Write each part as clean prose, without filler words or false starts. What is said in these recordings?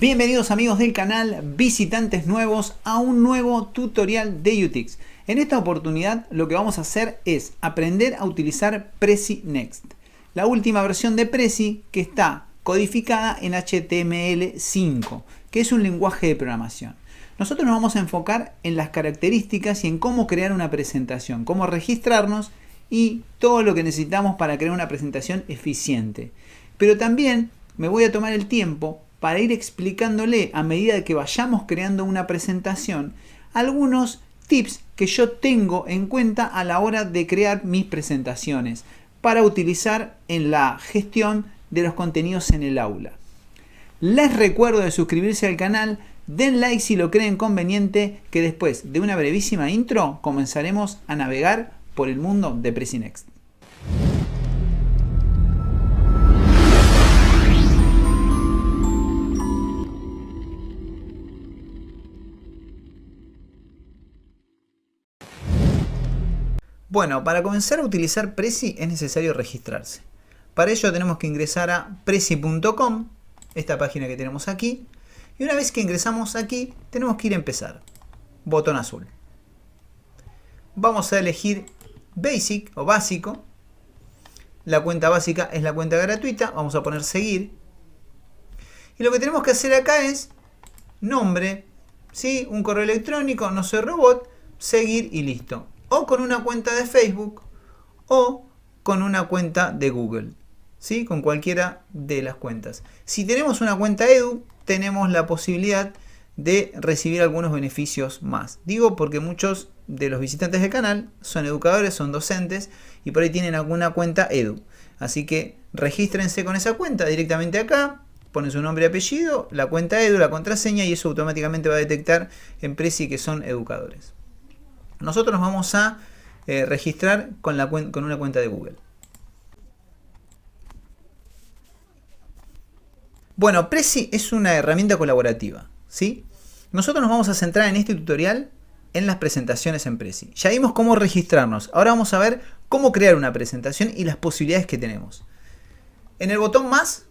Bienvenidos amigos del canal, visitantes nuevos a un nuevo tutorial de UTix. En esta oportunidad lo que vamos a hacer es aprender a utilizar Prezi Next, la última versión de Prezi que está codificada en HTML5, que es un lenguaje de programación. Nosotros nos vamos a enfocar en las características y en cómo crear una presentación, cómo registrarnos y todo lo que necesitamos para crear una presentación eficiente. Pero también me voy a tomar el tiempo para ir explicándole a medida que vayamos creando una presentación algunos tips que yo tengo en cuenta a la hora de crear mis presentaciones para utilizar en la gestión de los contenidos en el aula. Les recuerdo de suscribirse al canal, den like si lo creen conveniente, que después de una brevísima intro comenzaremos a navegar por el mundo de Prezi Next. Bueno, para comenzar a utilizar Prezi es necesario registrarse. Para ello tenemos que ingresar a prezi.com, esta página que tenemos aquí. Y una vez que ingresamos aquí, tenemos que ir a empezar. Botón azul. Vamos a elegir Basic o básico. La cuenta básica es la cuenta gratuita. Vamos a poner seguir. Y lo que tenemos que hacer acá es nombre, ¿sí? Un correo electrónico, no soy robot, seguir y listo. O con una cuenta de Facebook o con una cuenta de Google, ¿sí? Con cualquiera de las cuentas. Si tenemos una cuenta Edu, tenemos la posibilidad de recibir algunos beneficios más. Digo porque muchos de los visitantes del canal son educadores, son docentes y por ahí tienen alguna cuenta Edu. Así que regístrense con esa cuenta directamente acá, ponen su nombre y apellido, la cuenta Edu, la contraseña y eso automáticamente va a detectar en Prezi que son educadores. Nosotros nos vamos a registrar con una cuenta de Google. Bueno, Prezi es una herramienta colaborativa, ¿sí? Nosotros nos vamos a centrar en este tutorial en las presentaciones en Prezi. Ya vimos cómo registrarnos. Ahora vamos a ver cómo crear una presentación y las posibilidades que tenemos. En el botón más,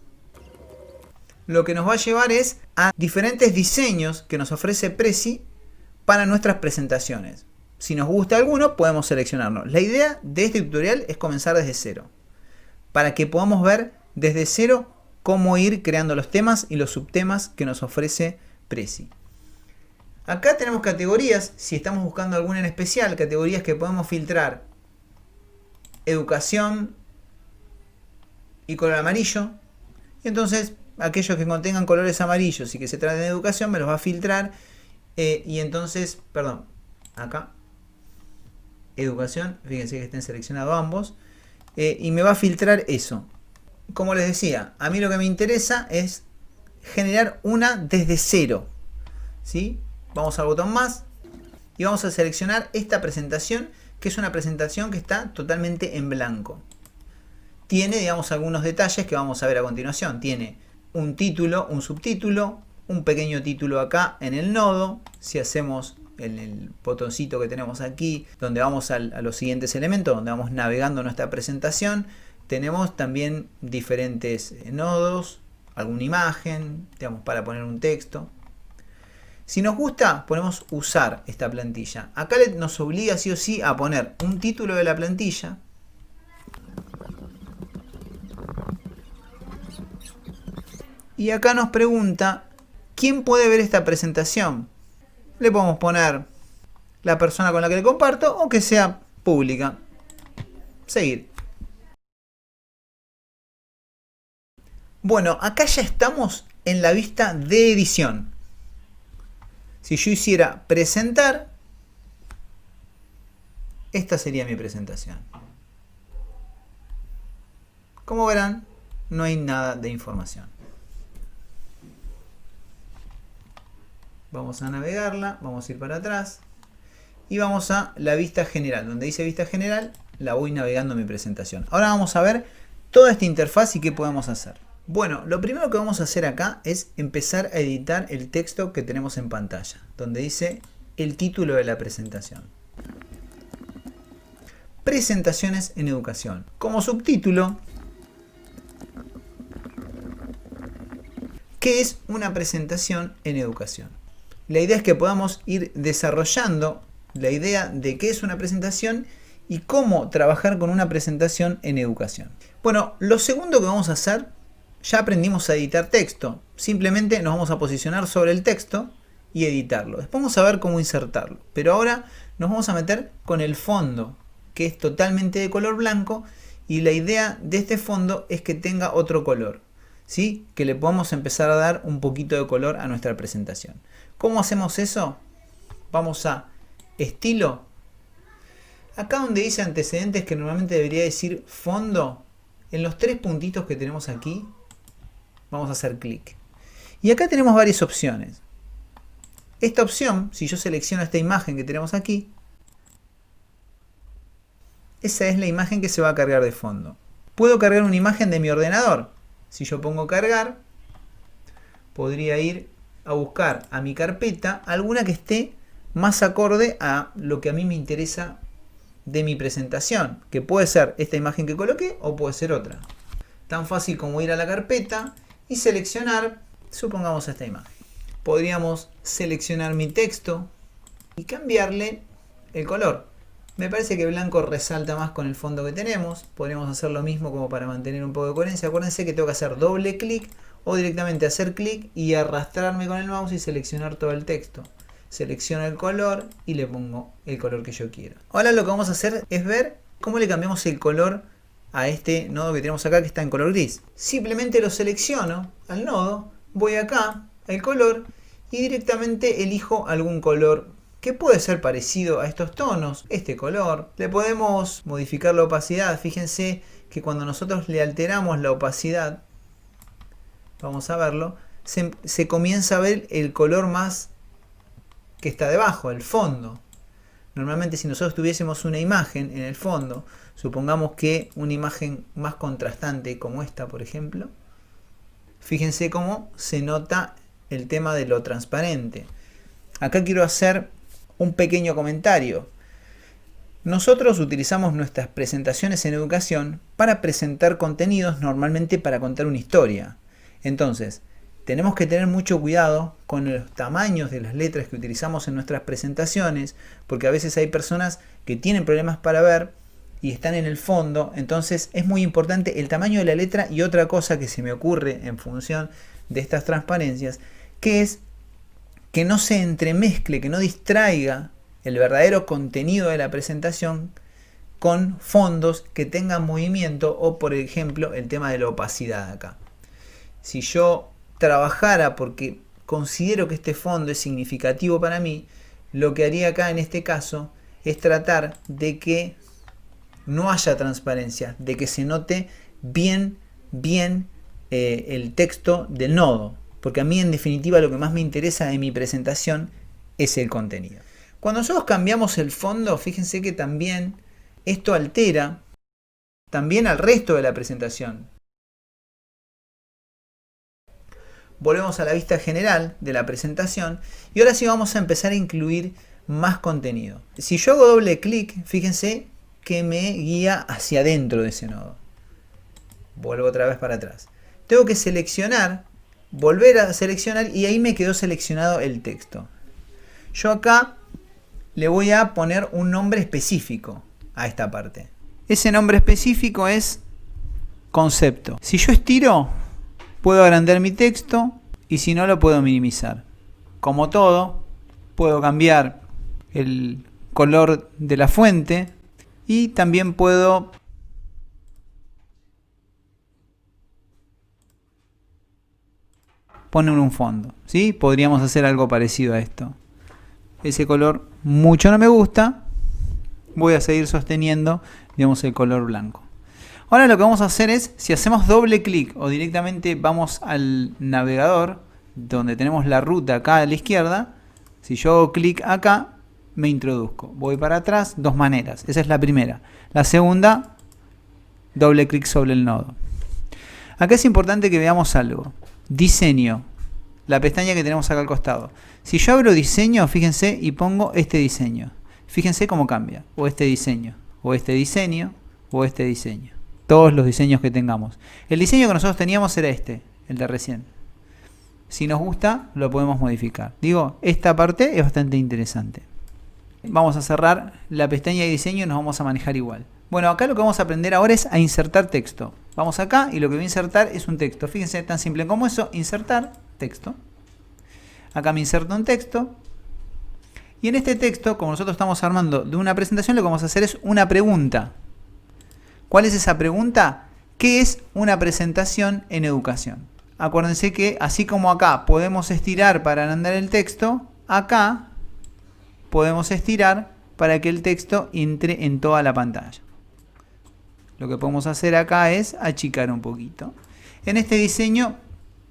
lo que nos va a llevar es a diferentes diseños que nos ofrece Prezi para nuestras presentaciones. Si nos gusta alguno, podemos seleccionarlo. La idea de este tutorial es comenzar desde cero, para que podamos ver desde cero cómo ir creando los temas y los subtemas que nos ofrece Prezi. Acá tenemos categorías, si estamos buscando alguna en especial, categorías que podemos filtrar. Educación y color amarillo. Y entonces, aquellos que contengan colores amarillos y que se traten de educación, me los va a filtrar. Y entonces, perdón, acá. Educación, fíjense que estén seleccionados ambos, y me va a filtrar eso. Como les decía, a mí lo que me interesa es generar una desde cero, ¿sí? Vamos al botón más y vamos a seleccionar esta presentación, que es una presentación que está totalmente en blanco. Tiene, digamos, algunos detalles que vamos a ver a continuación. Tiene un título, un subtítulo, un pequeño título acá en el nodo. Si hacemos en el botoncito que tenemos aquí, donde vamos a los siguientes elementos, donde vamos navegando nuestra presentación, tenemos también diferentes nodos, alguna imagen, digamos, para poner un texto. Si nos gusta, ponemos usar esta plantilla. Acá nos obliga sí o sí a poner un título de la plantilla. Y acá nos pregunta, ¿quién puede ver esta presentación? Le podemos poner la persona con la que le comparto o que sea pública. Seguir. Bueno, acá ya estamos en la vista de edición. Si yo hiciera presentar, esta sería mi presentación. Como verán, no hay nada de información. Vamos a navegarla, vamos a ir para atrás y vamos a la vista general. Donde dice vista general, la voy navegando mi presentación. Ahora vamos a ver toda esta interfaz y qué podemos hacer. Bueno, lo primero que vamos a hacer acá es empezar a editar el texto que tenemos en pantalla, donde dice el título de la presentación. Presentaciones en educación. Como subtítulo, ¿qué es una presentación en educación? La idea es que podamos ir desarrollando la idea de qué es una presentación y cómo trabajar con una presentación en educación. Bueno, lo segundo que vamos a hacer, ya aprendimos a editar texto. Simplemente nos vamos a posicionar sobre el texto y editarlo. Después vamos a ver cómo insertarlo. Pero ahora nos vamos a meter con el fondo, que es totalmente de color blanco, y la idea de este fondo es que tenga otro color, ¿sí? Que le podamos empezar a dar un poquito de color a nuestra presentación. ¿Cómo hacemos eso? Vamos a estilo. Acá donde dice antecedentes, que normalmente debería decir fondo, en los tres puntitos que tenemos aquí, vamos a hacer clic. Y acá tenemos varias opciones. Esta opción, si yo selecciono esta imagen que tenemos aquí, esa es la imagen que se va a cargar de fondo. Puedo cargar una imagen de mi ordenador. Si yo pongo cargar, podría ir a buscar a mi carpeta alguna que esté más acorde a lo que a mí me interesa de mi presentación, que puede ser esta imagen que coloqué o puede ser otra. Tan fácil como ir a la carpeta y seleccionar, supongamos, esta imagen. Podríamos seleccionar mi texto y cambiarle el color. Me parece que blanco resalta más con el fondo que tenemos. Podríamos hacer lo mismo como para mantener un poco de coherencia. Acuérdense que tengo que hacer doble clic o directamente hacer clic y arrastrarme con el mouse y seleccionar todo el texto. Selecciono el color y le pongo el color que yo quiero. Ahora lo que vamos a hacer es ver cómo le cambiamos el color a este nodo que tenemos acá, que está en color gris. Simplemente lo selecciono al nodo, voy acá al color y directamente elijo algún color que puede ser parecido a estos tonos. Este color. Le podemos modificar la opacidad. Fíjense que cuando nosotros le alteramos la opacidad, vamos a verlo, se comienza a ver el color más que está debajo, el fondo. Normalmente si nosotros tuviésemos una imagen en el fondo, supongamos que una imagen más contrastante como esta, por ejemplo, fíjense cómo se nota el tema de lo transparente. Acá quiero hacer un pequeño comentario. Nosotros utilizamos nuestras presentaciones en educación para presentar contenidos, normalmente para contar una historia. Entonces, tenemos que tener mucho cuidado con los tamaños de las letras que utilizamos en nuestras presentaciones, porque a veces hay personas que tienen problemas para ver y están en el fondo. Entonces es muy importante el tamaño de la letra. Y otra cosa que se me ocurre en función de estas transparencias, que es que no se entremezcle, que no distraiga el verdadero contenido de la presentación con fondos que tengan movimiento, o por ejemplo el tema de la opacidad acá. Si yo trabajara porque considero que este fondo es significativo para mí, lo que haría acá en este caso es tratar de que no haya transparencia, de que se note bien el texto del nodo, porque a mí en definitiva lo que más me interesa en mi presentación es el contenido. Cuando nosotros cambiamos el fondo, fíjense que también esto altera también al resto de la presentación. Volvemos a la vista general de la presentación y ahora sí vamos a empezar a incluir más contenido. Si yo hago doble clic, fíjense que me guía hacia adentro de ese nodo. Vuelvo otra vez para atrás. Tengo que seleccionar, volver a seleccionar y ahí me quedó seleccionado el texto. Yo acá le voy a poner un nombre específico a esta parte. Ese nombre específico es concepto. Si yo estiro, puedo agrandar mi texto y si no lo puedo minimizar. Como todo, puedo cambiar el color de la fuente y también puedo poner un fondo, ¿sí? Podríamos hacer algo parecido a esto. Ese color mucho no me gusta, voy a seguir sosteniendo, digamos, el color blanco. Ahora lo que vamos a hacer es, si hacemos doble clic o directamente vamos al navegador, donde tenemos la ruta acá a la izquierda, si yo hago clic acá, me introduzco. Voy para atrás, dos maneras. Esa es la primera. La segunda, doble clic sobre el nodo. Acá es importante que veamos algo. Diseño. La pestaña que tenemos acá al costado. Si yo abro diseño, fíjense, y pongo este diseño. Fíjense cómo cambia. O este diseño, o este diseño, o este diseño. Todos los diseños que tengamos. El diseño que nosotros teníamos era este, el de recién. Si nos gusta, lo podemos modificar. Digo, esta parte es bastante interesante. Vamos a cerrar la pestaña de diseño y nos vamos a manejar igual. Bueno, acá lo que vamos a aprender ahora es a insertar texto. Vamos acá y lo que voy a insertar es un texto. Fíjense, tan simple como eso, insertar texto. Acá me inserto un texto. Y en este texto, como nosotros estamos armando de una presentación, lo que vamos a hacer es una pregunta. ¿Cuál es esa pregunta? ¿Qué es una presentación en educación? Acuérdense que así como acá podemos estirar para agrandar el texto, acá podemos estirar para que el texto entre en toda la pantalla. Lo que podemos hacer acá es achicar un poquito. En este diseño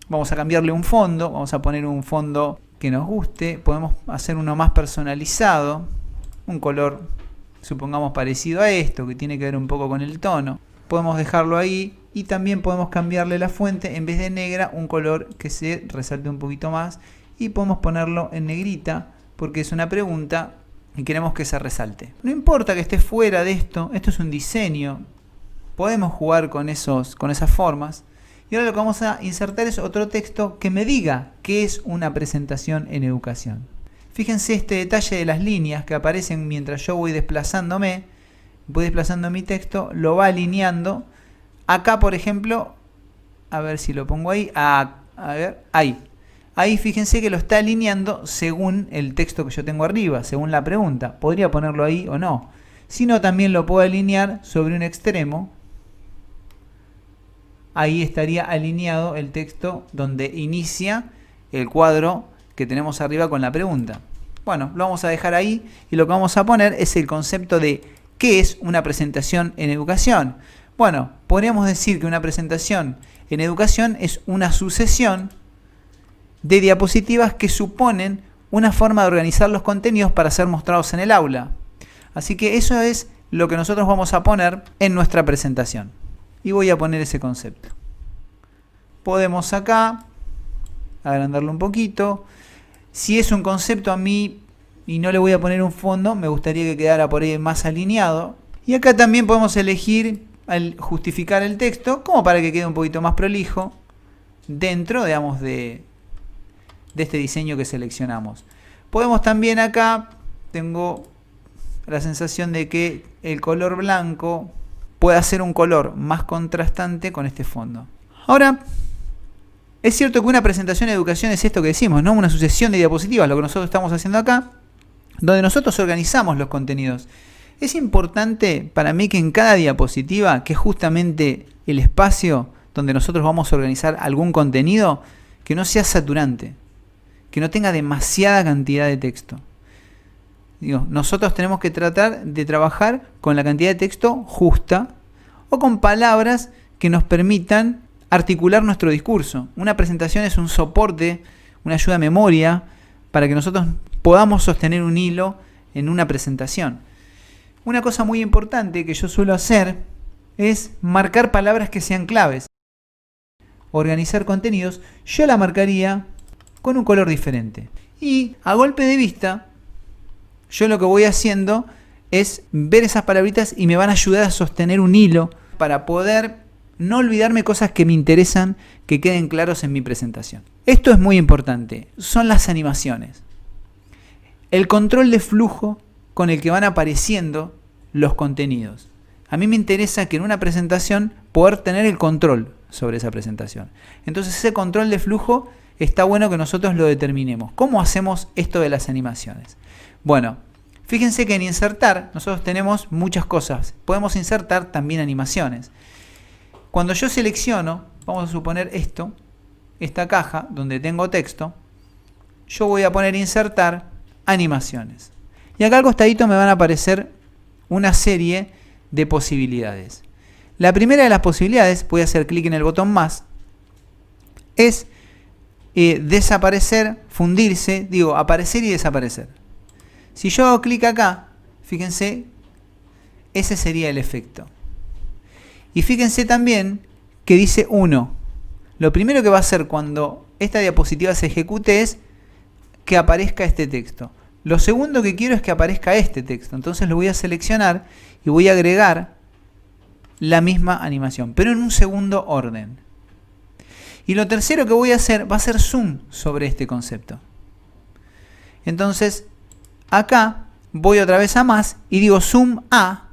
vamos a cambiarle un fondo, vamos a poner un fondo que nos guste, podemos hacer uno más personalizado, un color supongamos parecido a esto, que tiene que ver un poco con el tono. Podemos dejarlo ahí y también podemos cambiarle la fuente, en vez de negra, un color que se resalte un poquito más y podemos ponerlo en negrita porque es una pregunta y queremos que se resalte. No importa que esté fuera de esto, esto es un diseño, podemos jugar con esas formas. Y ahora lo que vamos a insertar es otro texto que me diga qué es una presentación en educación. Fíjense este detalle de las líneas que aparecen mientras yo voy desplazando mi texto, lo va alineando. Acá, por ejemplo, a ver si lo pongo ahí, a ver, ahí. Ahí fíjense que lo está alineando según el texto que yo tengo arriba, según la pregunta. Podría ponerlo ahí o no. Si no, también lo puedo alinear sobre un extremo. Ahí estaría alineado el texto donde inicia el cuadro que tenemos arriba con la pregunta. Bueno, lo vamos a dejar ahí y lo que vamos a poner es el concepto de ¿qué es una presentación en educación? Bueno, podríamos decir que una presentación en educación es una sucesión de diapositivas que suponen una forma de organizar los contenidos para ser mostrados en el aula. Así que eso es lo que nosotros vamos a poner en nuestra presentación. Y voy a poner ese concepto. Podemos acá agrandarlo un poquito. Si es un concepto a mí y no le voy a poner un fondo, me gustaría que quedara por ahí más alineado. Y acá también podemos elegir al justificar el texto, como para que quede un poquito más prolijo dentro, digamos, de este diseño que seleccionamos. Podemos también acá, tengo la sensación de que el color blanco puede hacer un color más contrastante con este fondo. Ahora, es cierto que una presentación de educación es esto que decimos, ¿no? Una sucesión de diapositivas, lo que nosotros estamos haciendo acá, donde nosotros organizamos los contenidos. Es importante para mí que en cada diapositiva, que es justamente el espacio donde nosotros vamos a organizar algún contenido, que no sea saturante, que no tenga demasiada cantidad de texto. Digo, nosotros tenemos que tratar de trabajar con la cantidad de texto justa o con palabras que nos permitan articular nuestro discurso. Una presentación es un soporte, una ayuda a memoria para que nosotros podamos sostener un hilo en una presentación. Una cosa muy importante que yo suelo hacer es marcar palabras que sean claves. Organizar contenidos, yo la marcaría con un color diferente. Y a golpe de vista, yo lo que voy haciendo es ver esas palabritas y me van a ayudar a sostener un hilo para poder no olvidarme cosas que me interesan que queden claros en mi presentación. Esto es muy importante, son las animaciones. El control de flujo con el que van apareciendo los contenidos. A mí me interesa que en una presentación poder tener el control sobre esa presentación. Entonces ese control de flujo está bueno que nosotros lo determinemos. ¿Cómo hacemos esto de las animaciones? Bueno, fíjense que en insertar nosotros tenemos muchas cosas. Podemos insertar también animaciones. Cuando yo selecciono, vamos a suponer esta caja donde tengo texto, yo voy a poner insertar animaciones. Y acá al costadito me van a aparecer una serie de posibilidades. La primera de las posibilidades, voy a hacer clic en el botón más, es desaparecer, fundirse, digo, aparecer y desaparecer. Si yo hago clic acá, fíjense, ese sería el efecto. Y fíjense también que dice 1. Lo primero que va a hacer cuando esta diapositiva se ejecute es que aparezca este texto. Lo segundo que quiero es que aparezca este texto. Entonces lo voy a seleccionar y voy a agregar la misma animación, pero en un segundo orden. Y lo tercero que voy a hacer va a ser zoom sobre este concepto. Entonces, acá voy otra vez a más y digo zoom a.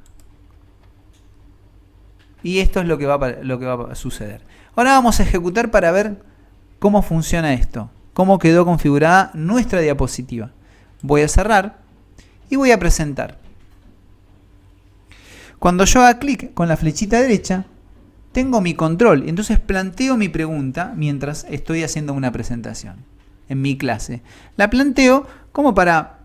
Y esto es lo que va a suceder. Ahora vamos a ejecutar para ver cómo funciona esto. Cómo quedó configurada nuestra diapositiva. Voy a cerrar y voy a presentar. Cuando yo haga clic con la flechita derecha, tengo mi control. Entonces planteo mi pregunta mientras estoy haciendo una presentación en mi clase. La planteo como para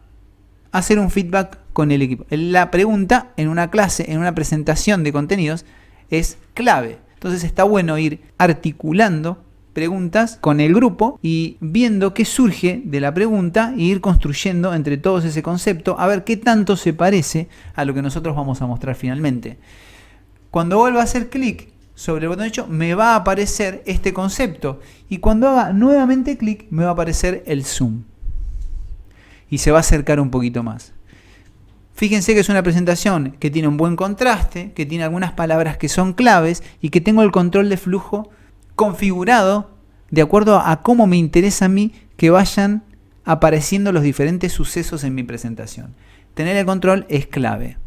hacer un feedback con el equipo. La pregunta en una clase, en una presentación de contenidos, es clave. Entonces está bueno ir articulando preguntas con el grupo y viendo qué surge de la pregunta e ir construyendo entre todos ese concepto a ver qué tanto se parece a lo que nosotros vamos a mostrar finalmente. Cuando vuelva a hacer clic sobre el botón derecho me va a aparecer este concepto y cuando haga nuevamente clic me va a aparecer el zoom y se va a acercar un poquito más. Fíjense que es una presentación que tiene un buen contraste, que tiene algunas palabras que son claves y que tengo el control de flujo configurado de acuerdo a cómo me interesa a mí que vayan apareciendo los diferentes sucesos en mi presentación. Tener el control es clave.